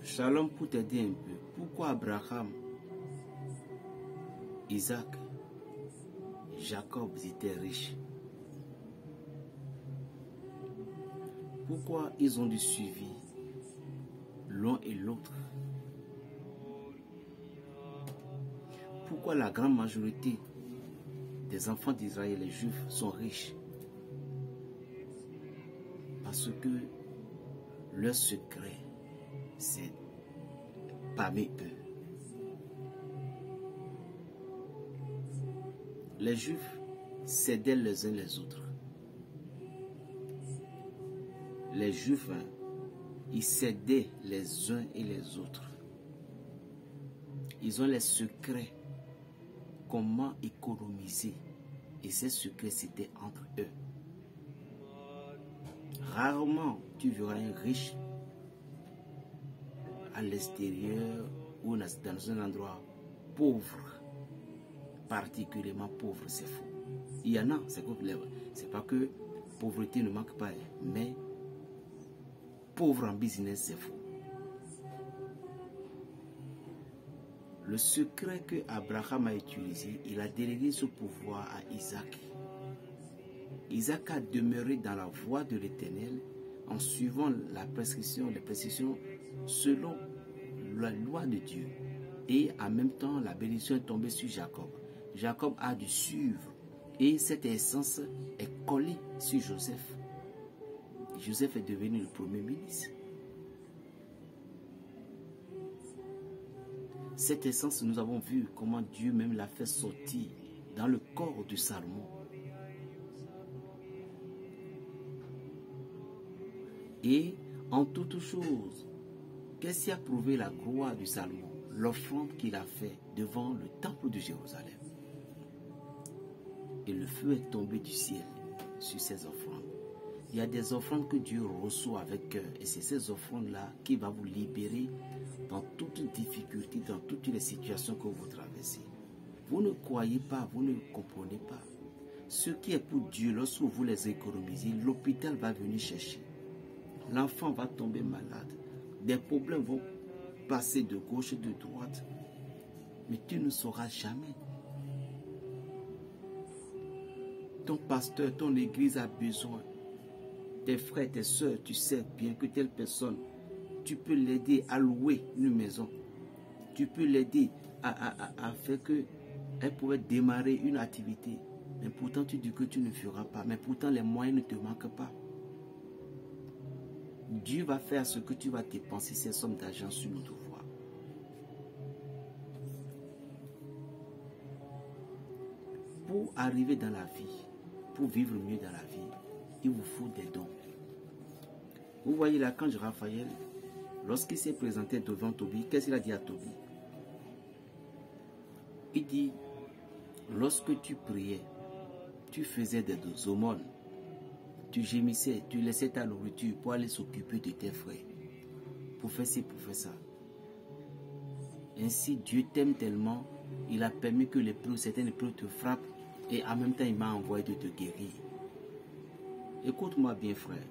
Shalom, pour t'aider un peu. Pourquoi Abraham, Isaac, Jacob étaient riches? Pourquoi ils ont dû suivre l'un et l'autre? Pourquoi la grande majorité des enfants d'Israël, les Juifs, sont riches? Parce que leur secret, c'est parmi eux. Les Juifs s'aidaient les uns les autres. Les Juifs, ils s'aidaient les uns et les autres. Ils ont les secrets. Comment économiser. Et ces secrets, c'était entre eux. Rarement, tu verras un riche à l'extérieur ou dans un endroit pauvre. Particulièrement pauvre, c'est faux. Il y en a, c'est pas que pauvreté ne manque pas, mais pauvre en business, c'est faux. Le secret que Abraham a utilisé, il a délégué ce pouvoir à Isaac. Isaac a demeuré dans la voie de l'Éternel en suivant les prescriptions selon la loi de Dieu. Et en même temps, la bénédiction est tombée sur Jacob. Jacob a dû suivre et cette essence est collée sur Joseph. Joseph est devenu le premier ministre. Cette essence, nous avons vu comment Dieu même l'a fait sortir dans le corps de Salomon. Et en toutes choses, qu'est-ce qui a prouvé la gloire de Salomon? L'offrande qu'il a fait devant le temple de Jérusalem. Et le feu est tombé du ciel sur ces offrandes. Il y a des offrandes que Dieu reçoit avec cœur. Et c'est ces offrandes-là qui vont vous libérer dans toute difficulté, dans toutes les situations que vous traversez. Vous ne croyez pas, vous ne comprenez pas. Ce qui est pour Dieu, lorsque vous les économisez, l'hôpital va venir chercher. L'enfant va tomber malade. Des problèmes vont passer de gauche et de droite. Mais tu ne sauras jamais. Ton pasteur, ton église a besoin. Tes frères, tes soeurs, tu sais bien que telle personne, tu peux l'aider à louer une maison. Tu peux l'aider à faire qu'elle pourrait démarrer une activité. Mais pourtant, tu dis que tu ne feras pas. Mais pourtant, les moyens ne te manquent pas. Dieu va faire ce que tu vas dépenser ces sommes d'argent sur notre voie. Pour arriver dans la vie, pour vivre mieux dans la vie, il vous faut des dons. Vous voyez l'archange Raphaël, lorsqu'il s'est présenté devant Tobie, qu'est-ce qu'il a dit à Tobie? Il dit, lorsque tu priais, tu faisais des aumônes, tu gémissais, tu laissais ta nourriture pour aller s'occuper de tes frères, pour faire ci, pour faire ça. Ainsi, Dieu t'aime tellement, il a permis que certaines épreuves te frappent et en même temps, il m'a envoyé de te guérir. Écoute-moi bien, frère.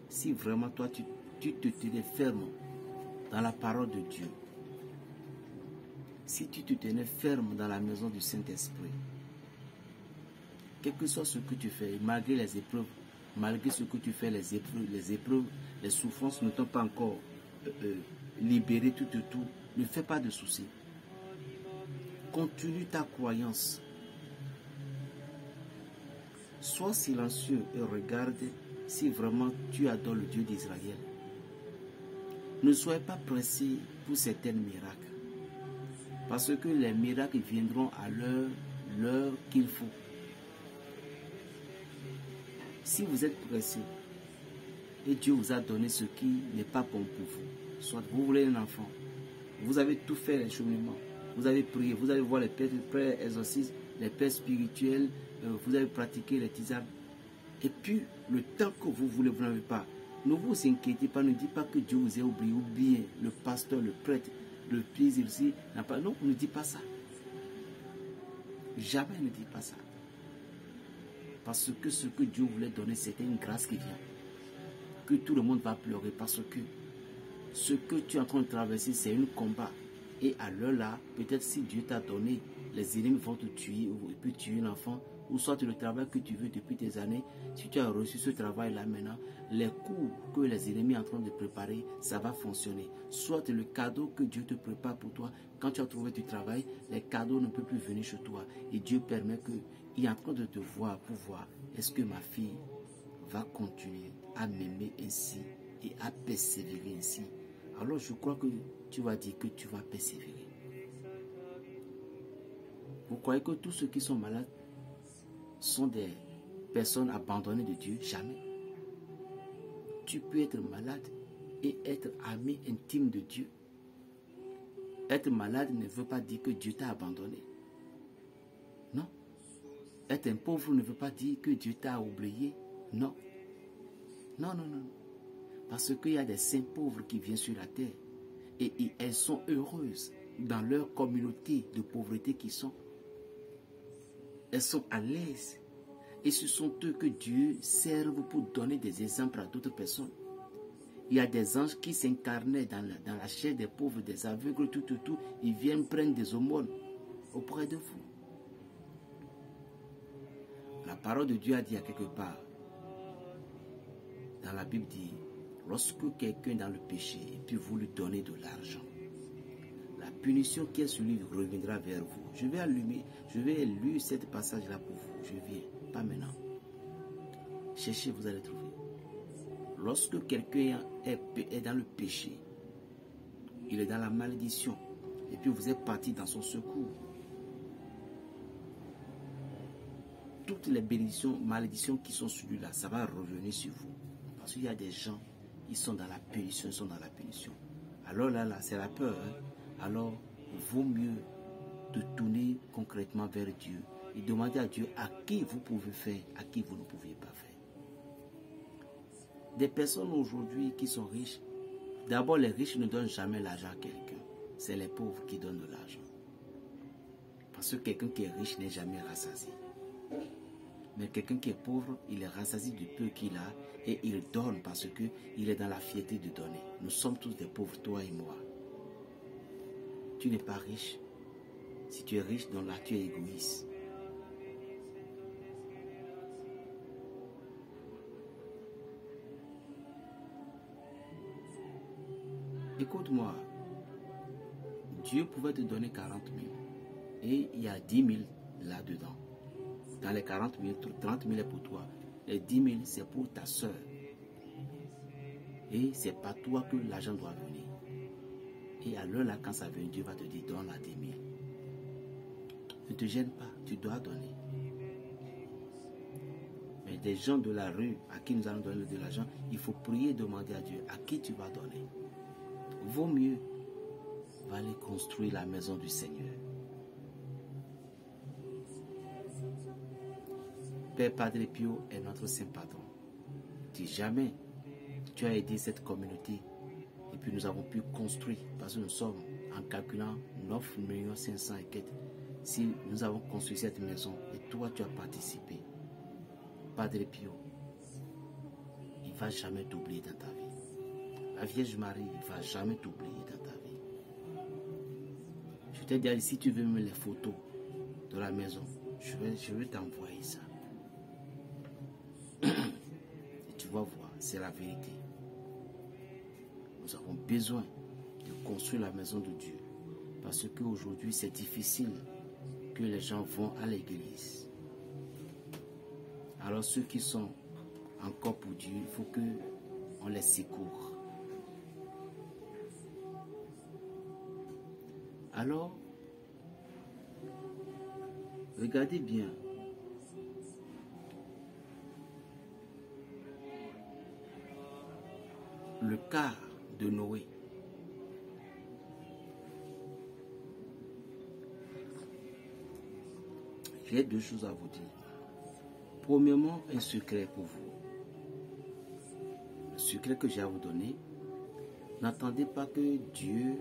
Si vraiment toi, tu te tenais ferme dans la parole de Dieu, si tu te tenais ferme dans la maison du Saint-Esprit, quel que soit ce que tu fais, malgré les épreuves, malgré ce que tu fais, les épreuves, les souffrances ne t'ont pas encore libéré tout, ne fais pas de soucis. Continue ta croyance. Sois silencieux et regarde si vraiment tu adores le Dieu d'Israël. Ne soyez pas pressé pour certains miracles. Parce que les miracles viendront à l'heure qu'il faut. Si vous êtes pressé et Dieu vous a donné ce qui n'est pas bon pour vous, soit vous voulez un enfant, vous avez tout fait les cheminements, vous avez prié, vous allez voir les pères exorcistes, les pères spirituels, vous avez pratiqué les tisanes. Et puis, le temps que vous voulez, vous n'avez pas. Ne vous inquiétez pas, ne dites pas que Dieu vous a oublié, ou bien le pasteur, le prêtre, le plaisir aussi n'a pas. Non, ne dites pas ça. Jamais ne dites pas ça. Parce que ce que Dieu voulait donner, c'était une grâce qui vient. Que tout le monde va pleurer parce que Ce que tu es en train de traverser, c'est un combat. Et à l'heure là, peut-être si Dieu t'a donné, les ennemis vont te tuer et puis tuer un enfant, ou soit le travail que tu veux depuis des années, si tu as reçu ce travail-là maintenant, les coups que les ennemis sont en train de préparer, ça va fonctionner. Soit le cadeau que Dieu te prépare pour toi, quand tu as trouvé du travail, les cadeaux ne peuvent plus venir chez toi. Et Dieu permet qu'il est en train de te voir pour voir, est-ce que ma fille va continuer à m'aimer ainsi et à persévérer ainsi. Alors je crois que tu vas dire que tu vas persévérer. Vous croyez que tous ceux qui sont malades sont des personnes abandonnées de Dieu? Jamais. Tu peux être malade et être ami intime de Dieu. Être malade ne veut pas dire que Dieu t'a abandonné. Non. Être un pauvre ne veut pas dire que Dieu t'a oublié. Non. Non, non, non. Parce qu'il y a des saints pauvres qui viennent sur la terre et elles sont heureuses dans leur communauté de pauvreté qui sont. Elles sont à l'aise. Et ce sont eux que Dieu serve pour donner des exemples à d'autres personnes. Il y a des anges qui s'incarnaient dans la chair des pauvres, des aveugles, tout. Ils viennent prendre des aumônes auprès de vous. La parole de Dieu a dit à quelque part, dans la Bible dit, lorsque quelqu'un est dans le péché, et puis vous lui donnez de l'argent, la punition qui est sur lui reviendra vers vous. Je vais lire cette passage-là pour vous. Je viens, pas maintenant. Cherchez, vous allez trouver. Lorsque quelqu'un est dans le péché, il est dans la malédiction, et puis vous êtes parti dans son secours, toutes les malédictions qui sont sur lui là, ça va revenir sur vous. Parce qu'il y a des gens, ils sont dans la punition, ils sont dans la punition. Alors là, c'est la peur. Hein? Alors, vaut mieux de tourner concrètement vers Dieu et demander à Dieu à qui vous pouvez faire, à qui vous ne pouviez pas faire. Des personnes aujourd'hui qui sont riches, d'abord les riches ne donnent jamais l'argent à quelqu'un. C'est les pauvres qui donnent de l'argent. Parce que quelqu'un qui est riche n'est jamais rassasié. Mais quelqu'un qui est pauvre, il est rassasié du peu qu'il a et il donne parce qu'il est dans la fierté de donner. Nous sommes tous des pauvres, toi et moi. Tu n'es pas riche. Si tu es riche, donc là, tu es égoïste. Écoute-moi. Dieu pouvait te donner 40 000. Et il y a 10 000 là-dedans. Dans les 40 000, 30 000 est pour toi. Les 10 000, c'est pour ta soeur. Et c'est pas toi que l'argent doit venir. Et à l'heure là, quand ça vient, Dieu va te dire, donne la 10 000. Ne te gêne pas, tu dois donner. Mais des gens de la rue à qui nous allons donner de l'argent, il faut prier et demander à Dieu à qui tu vas donner. Vaut mieux, va aller construire la maison du Seigneur. Père Padre Pio est notre Saint Patron. Si jamais tu as aidé cette communauté et puis nous avons pu construire, parce que nous sommes en calculant 9 500 000 et quelques, si nous avons construit cette maison et toi tu as participé, Padre Pio, il ne va jamais t'oublier dans ta vie. La Vierge Marie ne va jamais t'oublier dans ta vie. Je t'ai dit, si tu veux me les photos de la maison, je vais t'envoyer ça. Et tu vas voir, c'est la vérité. Nous avons besoin de construire la maison de Dieu. Parce qu'aujourd'hui, c'est difficile que les gens vont à l'église. Alors ceux qui sont encore pour Dieu, il faut qu'on les secoue. Alors, regardez bien. Le cas de Noé. J'ai deux choses à vous dire. Premièrement, un secret pour vous. Le secret que j'ai à vous donner, n'attendez pas que Dieu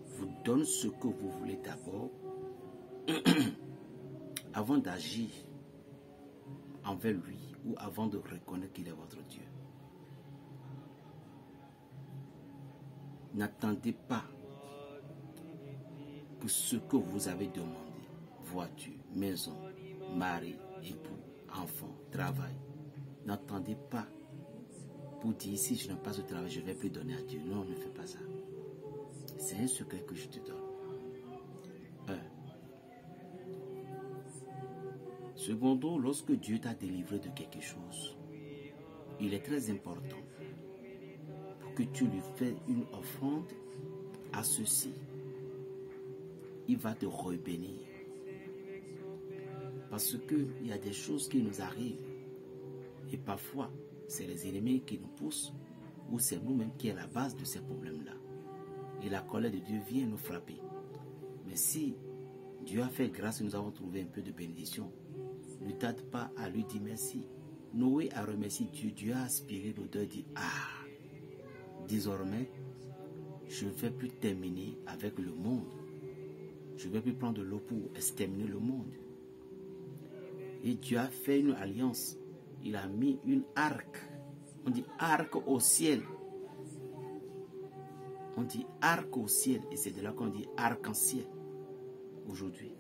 vous donne ce que vous voulez d'abord avant d'agir envers lui ou avant de reconnaître qu'il est votre Dieu. N'attendez pas que ce que vous avez demandé, voiture, maison, mari, époux, enfant, travail, n'attendez pas pour dire si je n'ai pas ce travail, je ne vais plus donner à Dieu. Non, ne fais pas ça. C'est un secret que je te donne. Secondo, lorsque Dieu t'a délivré de quelque chose, il est très important pour que tu lui fasses une offrande à ceci. Il va te rebénir. Parce qu'il y a des choses qui nous arrivent. Et parfois, c'est les ennemis qui nous poussent ou c'est nous-mêmes qui est la base de ces problèmes-là. Et la colère de Dieu vient nous frapper. Mais si Dieu a fait grâce et nous avons trouvé un peu de bénédiction, ne tarde pas à lui dire merci. Noé a remercié Dieu. Dieu a aspiré l'odeur et dit, ah, désormais, je ne vais plus terminer avec le monde. Je ne vais plus prendre de l'eau pour exterminer le monde. Et Dieu a fait une alliance. Il a mis une arc. On dit arc au ciel. On dit arc au ciel. Et c'est de là qu'on dit arc-en-ciel aujourd'hui.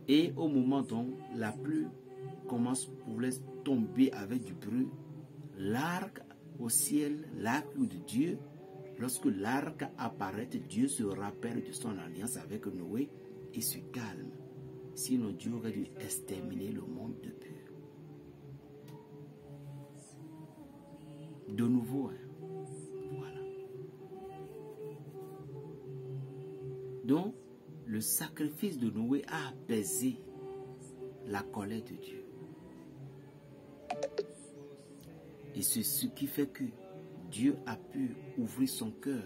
Et au moment dont la pluie commence pour laisser tomber avec du bruit, l'arc au ciel, l'arc de Dieu, lorsque l'arc apparaît, Dieu se rappelle de son alliance avec Noé et se calme. Sinon Dieu aurait dû exterminer le monde de peu. De nouveau, voilà. Donc, le sacrifice de Noé a apaisé la colère de Dieu. Et c'est ce qui fait que Dieu a pu ouvrir son cœur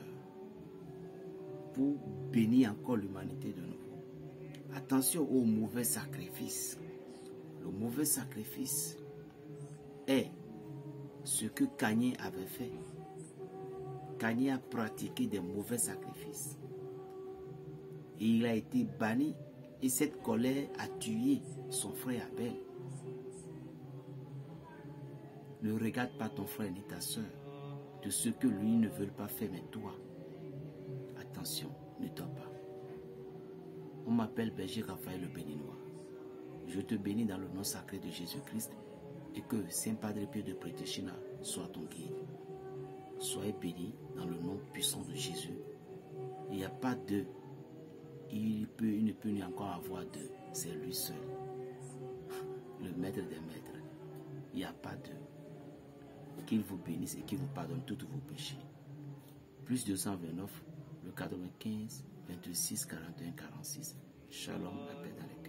pour bénir encore l'humanité de nouveau. Attention au mauvais sacrifice. Le mauvais sacrifice est ce que Caïn avait fait. Caïn a pratiqué des mauvais sacrifices. Et il a été banni. Et cette colère a tué son frère Abel. Ne regarde pas ton frère ni ta soeur de ce que lui ne veut pas faire, mais toi. Attention, ne dors pas. On m'appelle Berger Raphaël le Béninois. Je te bénis dans le nom sacré de Jésus-Christ et que Saint Padre Pio de Prétechina soit ton guide. Soyez bénis dans le nom puissant de Jésus. Il n'y a pas deux. Il ne peut ni encore avoir deux. C'est lui seul. Le maître des maîtres. Il n'y a pas deux. Qu'il vous bénisse et qu'il vous pardonne tous vos péchés. Plus 229, le 95, 26, 41, 46. Shalom, la paix dans les cœurs.